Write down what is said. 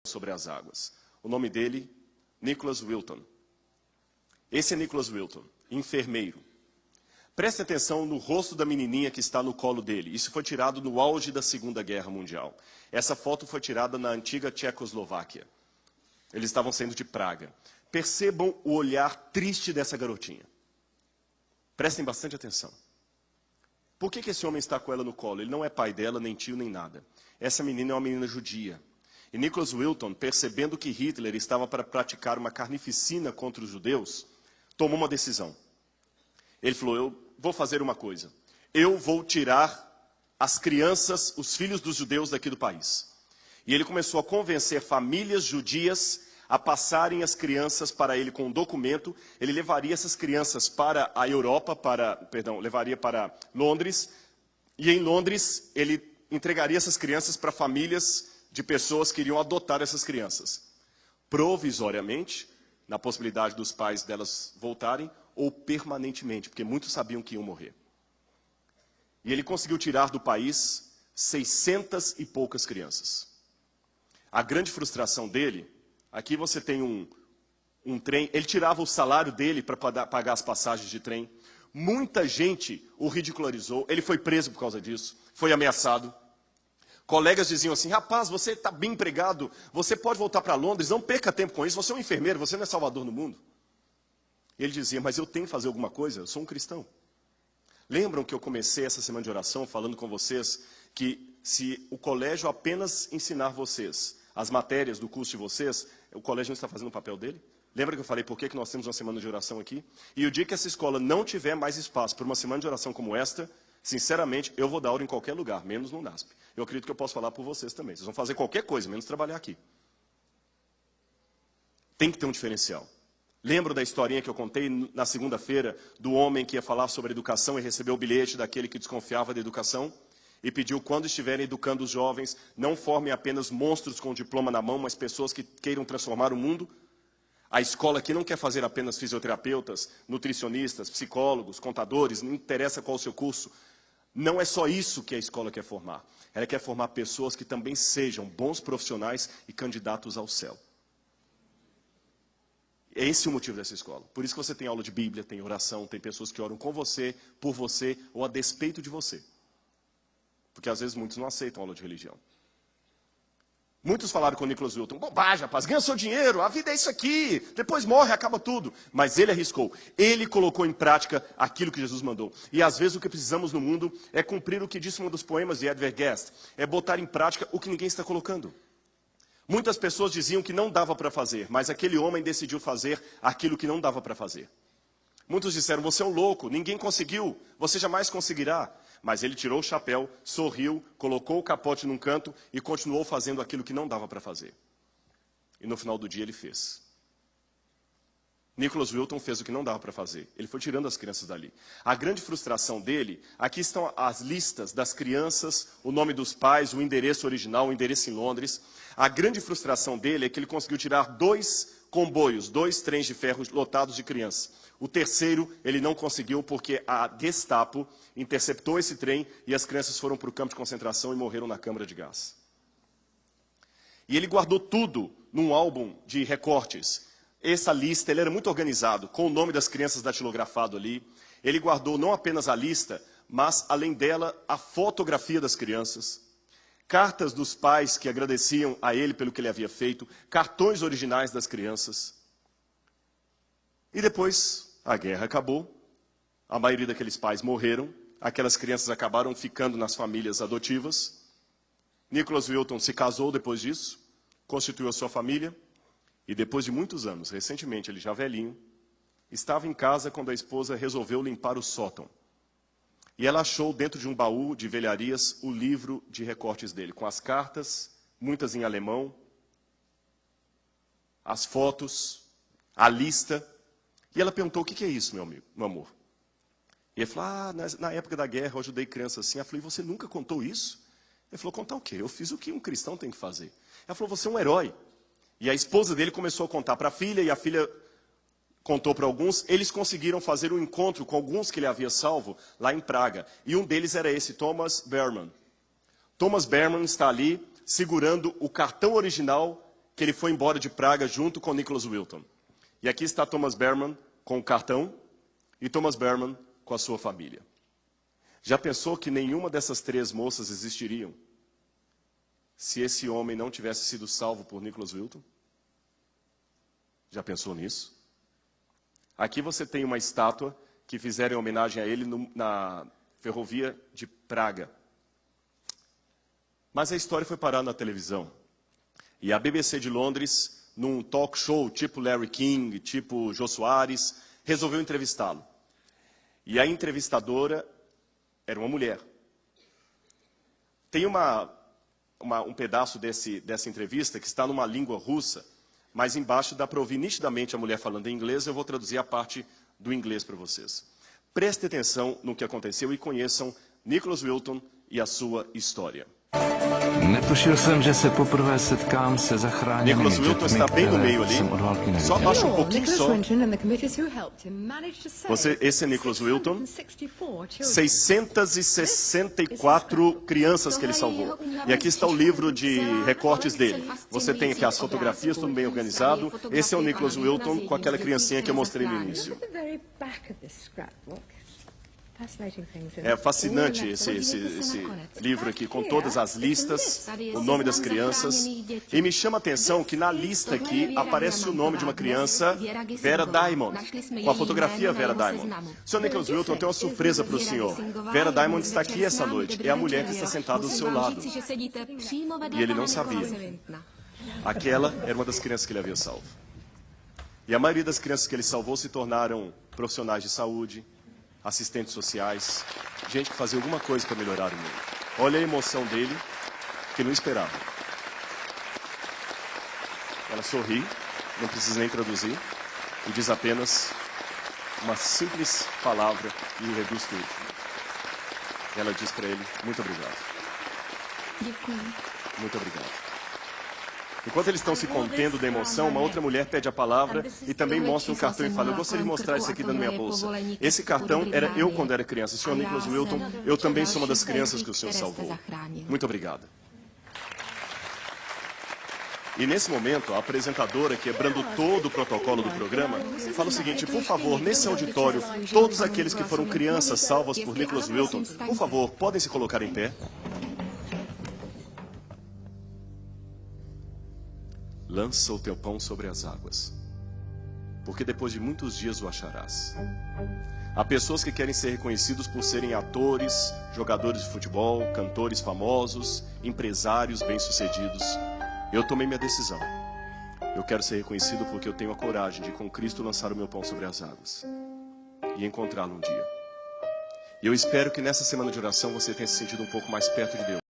sobre as águas. O nome dele, Nicholas Wilton. Esse é Nicholas Wilton, enfermeiro. Preste atenção no rosto da menininha que está no colo dele. Isso foi tirado no auge da Segunda Guerra Mundial. Essa foto foi tirada na antiga Tchecoslováquia. Eles estavam saindo de Praga. Percebam o olhar triste dessa garotinha. Prestem bastante atenção. Por que esse homem está com ela no colo? Ele não é pai dela, nem tio, nem nada. Essa menina é uma menina judia. E Nicholas Wilton, percebendo que Hitler estava para praticar uma carnificina contra os judeus, tomou uma decisão. Ele falou, eu vou fazer uma coisa. Eu vou tirar as crianças, os filhos dos judeus daqui do país. E ele começou a convencer famílias judias a passarem as crianças para ele com um documento. Ele levaria essas crianças para a Europa, levaria para Londres. E em Londres, ele entregaria essas crianças para famílias de pessoas que iriam adotar essas crianças. Provisoriamente, na possibilidade dos pais delas voltarem, ou permanentemente, porque muitos sabiam que iam morrer. E ele conseguiu tirar do país 600 e poucas crianças. A grande frustração dele, aqui você tem um trem, ele tirava o salário dele para pagar as passagens de trem. Muita gente o ridicularizou, ele foi preso por causa disso, foi ameaçado. Colegas diziam assim, rapaz, você está bem empregado, você pode voltar para Londres, não perca tempo com isso, você é um enfermeiro, você não é salvador no mundo. Ele dizia, mas eu tenho que fazer alguma coisa, eu sou um cristão. Lembram que eu comecei essa semana de oração falando com vocês que se o colégio apenas ensinar vocês as matérias do curso de vocês, o colégio não está fazendo o papel dele? Lembra que eu falei por que nós temos uma semana de oração aqui? E o dia que essa escola não tiver mais espaço para uma semana de oração como esta, sinceramente, eu vou dar aula em qualquer lugar, menos no NASP. Eu acredito que eu posso falar por vocês também. Vocês vão fazer qualquer coisa, menos trabalhar aqui. Tem que ter um diferencial. Lembro da historinha que eu contei na segunda-feira do homem que ia falar sobre educação e recebeu o bilhete daquele que desconfiava da educação e pediu, quando estiverem educando os jovens, não formem apenas monstros com diploma na mão, mas pessoas que queiram transformar o mundo. A escola aqui não quer fazer apenas fisioterapeutas, nutricionistas, psicólogos, contadores, não interessa qual o seu curso. Não é só isso que a escola quer formar. Ela quer formar pessoas que também sejam bons profissionais e candidatos ao céu. É esse o motivo dessa escola. Por isso que você tem aula de Bíblia, tem oração, tem pessoas que oram com você, por você ou a despeito de você. Porque às vezes muitos não aceitam aula de religião. Muitos falaram com o Nicholas Wilton, bobagem, rapaz, ganha seu dinheiro, a vida é isso aqui, depois morre, acaba tudo. Mas ele arriscou, ele colocou em prática aquilo que Jesus mandou. E às vezes o que precisamos no mundo é cumprir o que disse um dos poemas de Edward Guest, é botar em prática o que ninguém está colocando. Muitas pessoas diziam que não dava para fazer, mas aquele homem decidiu fazer aquilo que não dava para fazer. Muitos disseram, você é um louco, ninguém conseguiu, você jamais conseguirá. Mas ele tirou o chapéu, sorriu, colocou o capote num canto e continuou fazendo aquilo que não dava para fazer. E no final do dia ele fez. Nicholas Wilton fez o que não dava para fazer. Ele foi tirando as crianças dali. A grande frustração dele, aqui estão as listas das crianças, o nome dos pais, o endereço original, o endereço em Londres. A grande frustração dele é que ele conseguiu tirar 2 comboios, 2 trens de ferro lotados de crianças. O terceiro ele não conseguiu porque a Gestapo interceptou esse trem e as crianças foram para o campo de concentração e morreram na câmara de gás. E ele guardou tudo num álbum de recortes. Essa lista, ele era muito organizado, com o nome das crianças datilografado ali. Ele guardou não apenas a lista, mas, além dela, a fotografia das crianças, cartas dos pais que agradeciam a ele pelo que ele havia feito, cartões originais das crianças. E depois, a guerra acabou, a maioria daqueles pais morreram, aquelas crianças acabaram ficando nas famílias adotivas. Nicholas Wilton se casou depois disso, constituiu a sua família, e depois de muitos anos, recentemente, ele já velhinho, estava em casa quando a esposa resolveu limpar o sótão. E ela achou dentro de um baú de velharias o livro de recortes dele, com as cartas, muitas em alemão, as fotos, a lista. E ela perguntou, o que é isso, meu amigo, meu amor? E ele falou, na época da guerra eu ajudei criança assim. Ela falou, e você nunca contou isso? Ele falou, contar o quê? Eu fiz o que um cristão tem que fazer. Ela falou, você é um herói. E a esposa dele começou a contar para a filha, e a filha contou para alguns. Eles conseguiram fazer um encontro com alguns que ele havia salvo lá em Praga. E um deles era esse, Thomas Berman. Thomas Berman está ali segurando o cartão original que ele foi embora de Praga junto com Nicholas Wilton. E aqui está Thomas Berman com o cartão e Thomas Berman com a sua família. Já pensou que nenhuma dessas 3 moças existiriam se esse homem não tivesse sido salvo por Nicholas Wilton? Já pensou nisso? Aqui você tem uma estátua que fizeram em homenagem a ele na ferrovia de Praga. Mas a história foi parar na televisão. E a BBC de Londres, num talk show tipo Larry King, tipo Jô Soares, resolveu entrevistá-lo. E a entrevistadora era uma mulher. Tem um pedaço dessa entrevista que está numa língua russa, mas embaixo dá para ouvir nitidamente a mulher falando em inglês. Eu vou traduzir a parte do inglês para vocês. Prestem atenção no que aconteceu e conheçam Nicholas Wilton e a sua história. Nicholas Wilton está bem no meio ali. Só abaixa um pouquinho só. Esse é Nicholas Wilton. 664 crianças que ele salvou. E aqui está o livro de recortes dele. Você tem aqui as fotografias, tudo bem organizado. Esse é o Nicholas Wilton com aquela criancinha que eu mostrei no início. É fascinante esse livro aqui, com todas as listas, o nome das crianças. E me chama a atenção que na lista aqui aparece o nome de uma criança, Vera Diamond, com a fotografia Vera Diamond. Sr. Nicholas Wilton, tem uma surpresa para o senhor. Vera Diamond está aqui essa noite, é a mulher que está sentada do seu lado. E ele não sabia. Aquela era uma das crianças que ele havia salvo. E a maioria das crianças que ele salvou se tornaram profissionais de saúde, assistentes sociais, gente que fazia alguma coisa para melhorar o mundo. Olha a emoção dele, que não esperava. Ela sorri, não precisa nem traduzir, e diz apenas uma simples palavra e reduz tudo. Ela diz para ele, muito obrigado. Muito obrigado. Enquanto eles estão se contendo da emoção, uma outra mulher pede a palavra e também mostra um cartão e fala, eu gostaria de mostrar isso aqui na minha bolsa. Esse cartão era eu quando era criança. Sr. Nicholas Wilton, eu também sou uma das crianças que o senhor salvou. Muito obrigado. E nesse momento, a apresentadora, quebrando todo o protocolo do programa, fala o seguinte, por favor, nesse auditório, todos aqueles que foram crianças salvas por Nicholas Wilton, por favor, podem se colocar em pé. Lança o teu pão sobre as águas, porque depois de muitos dias o acharás. Há pessoas que querem ser reconhecidos por serem atores, jogadores de futebol, cantores famosos, empresários bem-sucedidos. Eu tomei minha decisão. Eu quero ser reconhecido porque eu tenho a coragem de, com Cristo, lançar o meu pão sobre as águas e encontrá-lo um dia. E eu espero que nessa semana de oração você tenha se sentido um pouco mais perto de Deus.